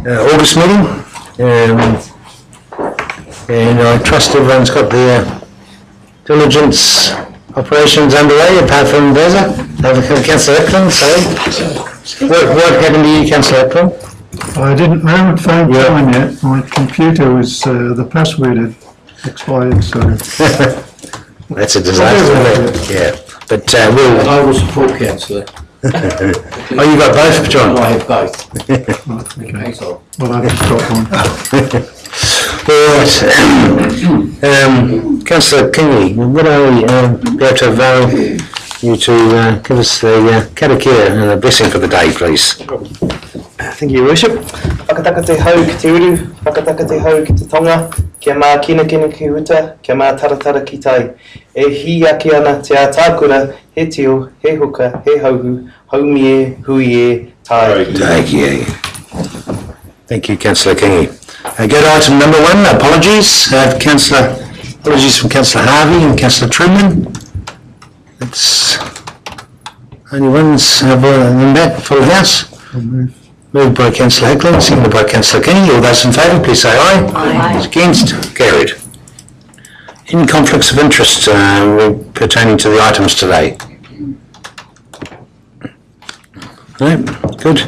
August meeting, and I trust everyone's got their diligence operations underway, apart from Beza. Councillor Eklund, sorry. What happened to you, Councillor Eklund? I haven't found time yet. My computer was, the password had expired, so... That's a disaster, yeah. But I will support Councillor. Oh, you got both, John? I have both. Okay. Well, I've just got one. Right. Councillor Kingley, would I be able to allow you to give us the karakia and a blessing for the day, please? Thank you, Your Worship. Whakataka te hau ki te uru, whakataka te hau ki te tonga, kia mā kina ki huta, kia mā taratara ki tai. E hi ake ana te ātākura, he teo, he hoka, he hauhu, haumi e, hui e, tai. Thank you. Thank you, Councillor Kingley. Go to item number 1, apologies. Apologies from Councillor Harvey and Councillor Truman. It's only one's in that full house. Moved by Councillor Eklund, seconded by Councillor Kenny. All those in favour, please say aye. Aye. Those against, carried. Any conflicts of interest pertaining to the items today? No, good.